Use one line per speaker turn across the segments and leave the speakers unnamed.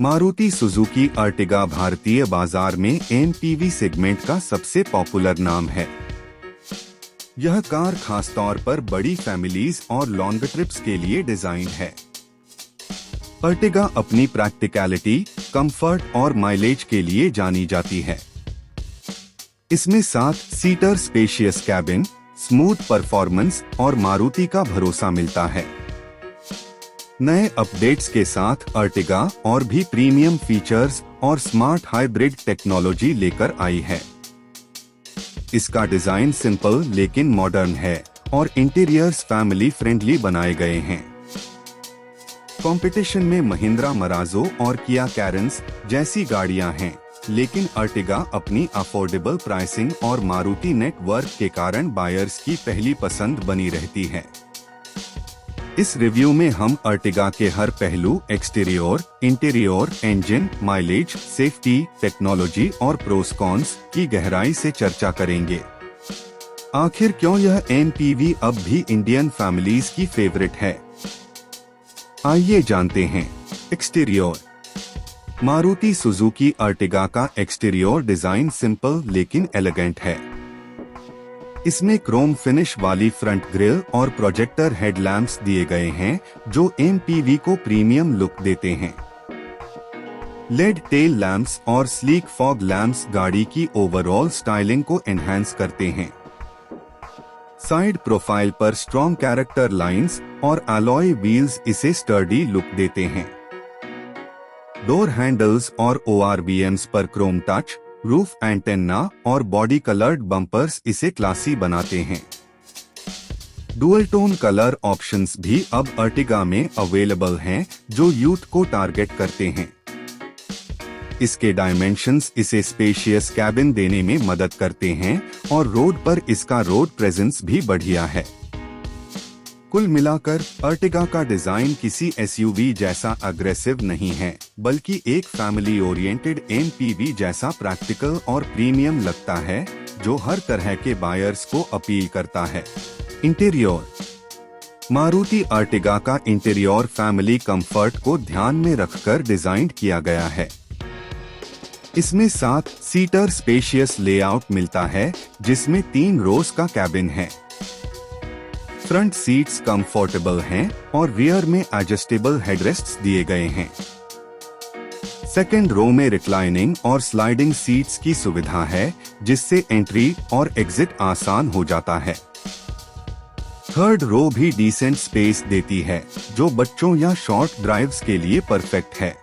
Maruti Suzuki Ertiga भारतीय बाजार में एमपीवी सेगमेंट का सबसे पॉपुलर नाम है। यह कार खासतौर पर बड़ी फैमिलीज और लॉन्ग ट्रिप्स के लिए डिजाइन है। अर्टिगा अपनी प्रैक्टिकलिटी, कंफर्ट और माइलेज के लिए जानी जाती है। इसमें 7 seater spacious cabin, smooth performance और मारुति का भरोसा मिलता है। नए अपडेट्स के साथ अर्टिगा और भी प्रीमियम फीचर्स और स्मार्ट हाइब्रिड टेक्नोलॉजी लेकर आई है। इसका डिजाइन सिंपल लेकिन मॉडर्न है और इंटीरियर्स फैमिली फ्रेंडली बनाए गए हैं। कंपटीशन में महिंद्रा मराजो और किया कैरेंस जैसी गाड़ियां हैं, लेकिन अर्टिगा अपनी अफोर्डेबल प्राइसिंग और मारुति नेटवर्क के कारण बायर्स की पहली पसंद बनी रहती है। इस रिव्यू में हम अर्टिगा के हर पहलू exterior, interior, engine, mileage, safety, technology और प्रोस कॉन्स की गहराई से चर्चा करेंगे। आखिर क्यों यह एमपीवी अब भी इंडियन फैमिलीज की फेवरेट है, आइए जानते हैं। एक्सटीरियर। मारुति सुजुकी अर्टिगा का एक्सटीरियर डिजाइन सिंपल लेकिन एलिगेंट है। इसमें क्रोम फिनिश वाली फ्रंट ग्रिल और प्रोजेक्टर हेडलैम्प्स दिए गए हैं, जो एमपीवी को प्रीमियम लुक देते हैं। लेड टेल लैंप्स और स्लीक फॉग लैंप्स गाड़ी की ओवरऑल स्टाइलिंग को एनहांस करते हैं। साइड प्रोफाइल पर स्ट्रॉन्ग कैरेक्टर लाइंस और अलॉय व्हील्स इसे स्टर्डी लुक देते हैं। डोर हैंडल्स और ओआरवीएम्स पर क्रोम टच, रूफ एंटेना और बॉडी कलर्ड बम्पर्स इसे क्लासी बनाते हैं। डुअल टोन कलर ऑप्शंस भी अब अर्टिगा में अवेलेबल हैं, जो यूथ को टारगेट करते हैं। इसके डायमेंशंस इसे स्पेशियस कैबिन देने में मदद करते हैं और रोड पर इसका रोड प्रेजेंस भी बढ़िया है। कुल मिलाकर अर्टिगा का डिजाइन किसी एसयूवी जैसा अग्रेसिव नहीं है, बल्कि एक फैमिली ओरिएंटेड एमपीवी जैसा प्रैक्टिकल और प्रीमियम लगता है, जो हर तरह के बायर्स को अपील करता है। इंटीरियर। मारुति अर्टिगा का इंटीरियर फैमिली कंफर्ट को ध्यान में रखकर डिजाइन किया गया है। इसमें 7 सीटर स्पेशियस लेआउट मिलता है, जिसमें 3 रोज का कैबिन है। फ्रंट सीट्स कंफर्टेबल हैं और रियर में एडजस्टेबल हेडरेस्ट्स दिए गए हैं। सेकेंड रो में रिक्लाइनिंग और स्लाइडिंग सीट्स की सुविधा है, जिससे एंट्री और एग्जिट आसान हो जाता है। थर्ड रो भी डिसेंट स्पेस देती है, जो बच्चों या शॉर्ट ड्राइव्स के लिए परफेक्ट है।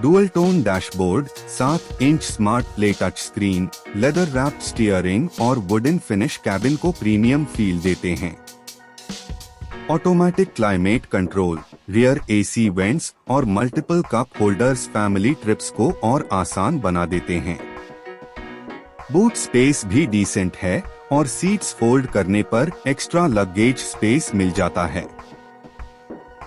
Dual tone dashboard, 7 inch smart play touch screen, leather wrapped steering और वुडन फिनिश कैबिन को प्रीमियम फील देते हैं। Automatic climate control, rear AC vents और multiple cup holders family trips को और आसान बना देते हैं। बूट स्पेस भी डिसेंट है और सीट्स फोल्ड करने पर एक्स्ट्रा लगेज स्पेस मिल जाता है।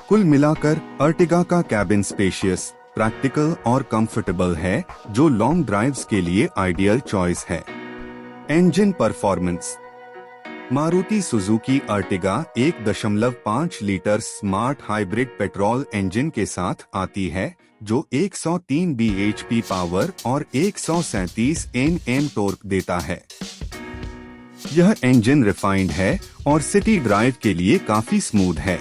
कुल मिलाकर अर्टिगा का कैबिन स्पेशियस, प्रैक्टिकल और कंफर्टेबल है, जो लॉन्ग ड्राइव्स के लिए आइडियल चॉइस है। Engine performance. Maruti Suzuki Ertiga 1.5 litre smart hybrid petrol engine के साथ आती है, जो 103 bhp पावर और 137 Nm टॉर्क देता है। यह इंजन रिफाइंड है और सिटी ड्राइव के लिए काफी स्मूथ है।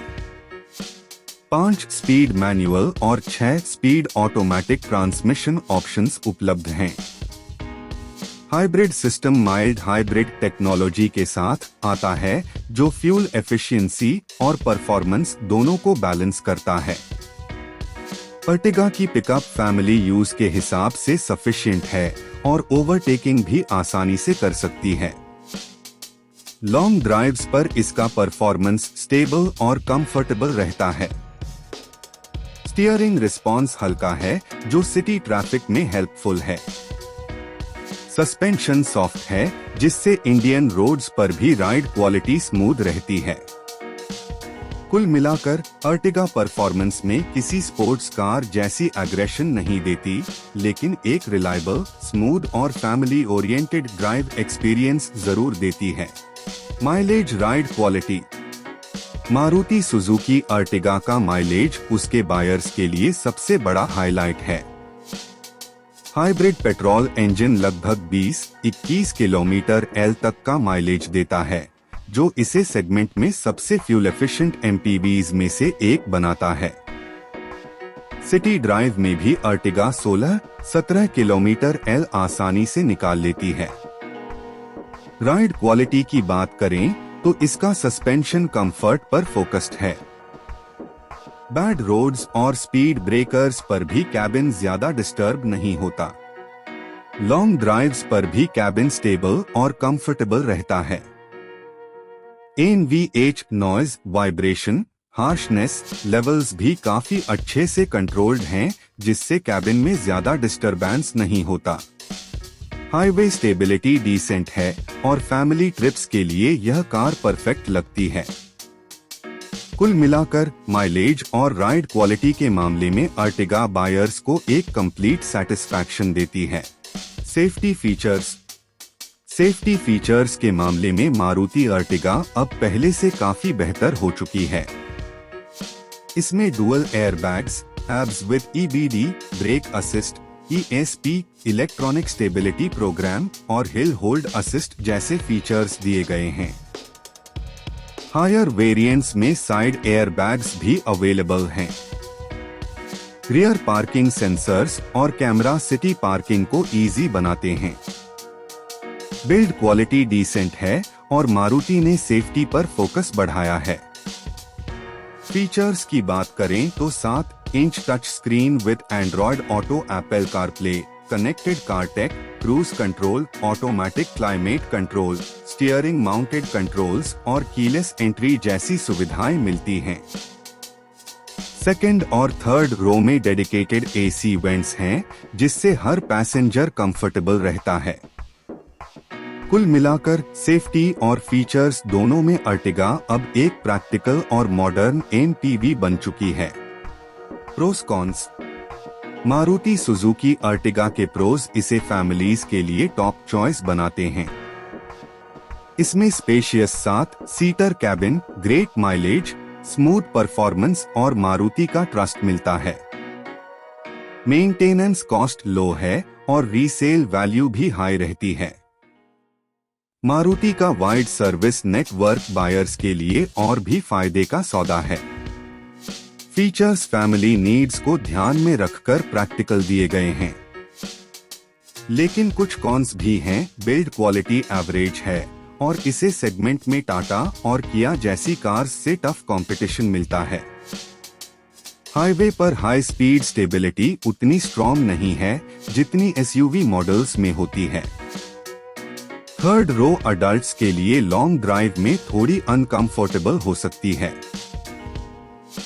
5 स्पीड मैनुअल और 6 स्पीड ऑटोमेटिक ट्रांसमिशन ऑप्शंस उपलब्ध हैं। Hybrid system mild hybrid technology के साथ आता है, जो फ्यूल एफिशिएंसी और परफॉर्मेंस दोनों को बैलेंस करता है। अर्टिगा की पिकअप फैमिली यूज के हिसाब से सफिशिएंट है और ओवरटेकिंग भी आसानी से कर सकती है। लॉन्ग ड्राइव्स पर इसका परफॉर्मेंस स्टेबल और कंफर्टेबल रहता है। स्टीयरिंग रिस्पॉन्स हल्का है, जो सिटी ट्रैफिक में हेल्पफुल है। सस्पेंशन सॉफ्ट है, जिससे इंडियन रोड्स पर भी राइड क्वालिटी स्मूथ रहती है। कुल मिलाकर अर्टिगा परफॉर्मेंस में किसी स्पोर्ट्स कार जैसी एग्रेशन नहीं देती, लेकिन एक रिलायबल, स्मूथ और फैमिली ओरिएंटेड ड्राइव एक्सपीरियंस जरूर देती है। Mileage ride quality. Maruti Suzuki Ertiga का माइलेज उसके बायर्स के लिए सबसे बड़ा हाईलाइट है। हाइब्रिड पेट्रोल इंजन लगभग 20-21 किलोमीटर एल तक का माइलेज देता है, जो इसे सेगमेंट में सबसे फ्यूल एफिशिएंट एमपीवीज में से एक बनाता है। सिटी ड्राइव में भी अर्टिगा 16-17 किलोमीटर एल आसानी से निकाल लेती है। राइड क्वालिटी की बात करें तो इसका सस्पेंशन कंफर्ट पर फोकस्ड है। बैड रोड्स और स्पीड ब्रेकर्स पर भी कैबिन ज्यादा डिस्टर्ब नहीं होता। लॉन्ग ड्राइव्स पर भी कैबिन स्टेबल और कंफर्टेबल रहता है। NVH noise, vibration, harshness levels भी काफी अच्छे से कंट्रोल्ड हैं, जिससे कैबिन में ज्यादा डिस्टरबेंस नहीं होता। हाईवे स्टेबिलिटी डिसेंट है और फैमिली ट्रिप्स के लिए यह कार परफेक्ट लगती है। कुल मिलाकर माइलेज और राइड क्वालिटी के मामले में अर्टिगा बायर्स को एक कंप्लीट सैटिस्फैक्शन देती है। सेफ्टी फीचर्स के मामले में मारुति अर्टिगा अब पहले से काफी बेहतर हो चुकी है। इसमें dual airbags, ABS with EBD, brake assist, ESP, electronic stability program और हिल होल्ड असिस्ट जैसे फीचर्स दिए गए हैं। हायर वेरिएंट्स में साइड एयरबैग्स भी अवेलेबल हैं। रियर पार्किंग सेंसर्स और कैमरा सिटी पार्किंग को इजी बनाते हैं। बिल्ड क्वालिटी डिसेंट है और मारुति ने सेफ्टी पर फोकस बढ़ाया है। फीचर्स की बात करें तो seven inch touch screen with Android auto, Apple CarPlay, connected car tech, cruise control, automatic climate control, steering mounted controls और कीलेस एंट्री जैसी सुविधाएं मिलती हैं। सेकंड और थर्ड रो में डेडिकेटेड AC वेंट्स हैं, जिससे हर पैसेंजर कंफर्टेबल रहता है। कुल मिलाकर सेफ्टी और फीचर्स दोनों में अर्टिगा अब एक प्रैक्टिकल और मॉडर्न MPV बन चुकी है। Pros cons. Maruti Suzuki Ertiga के प्रोज इसे फैमिलीज के लिए टॉप चॉइस बनाते हैं। इसमें spacious seven seater cabin, great mileage, smooth performance और मारुति का ट्रस्ट मिलता है। मेंटेनेंस कॉस्ट लो है और रीसेल वैल्यू भी हाई रहती है। मारुति का वाइड सर्विस नेटवर्क बायर्स के लिए और भी फायदे का सौदा है। फीचर्स फैमिली नीड्स को ध्यान में रखकर प्रैक्टिकल दिए गए हैं, लेकिन कुछ कॉन्स भी हैं। बिल्ड क्वालिटी एवरेज है और इसे सेगमेंट में टाटा और किया जैसी कार्स से टफ कंपटीशन मिलता है। हाईवे पर हाई स्पीड स्टेबिलिटी उतनी स्ट्रॉन्ग नहीं है जितनी SUV मॉडल्स में होती है। थर्ड रो अडल्ट्स के लिए लॉन्ग ड्राइव में थोड़ी अनकंफर्टेबल हो सकती है।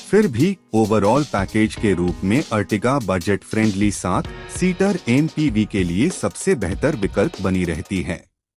फिर भी ओवरऑल पैकेज के रूप में अर्टिगा बजट फ्रेंडली 7-सीटर MPV के लिए सबसे बेहतर विकल्प बनी रहती है।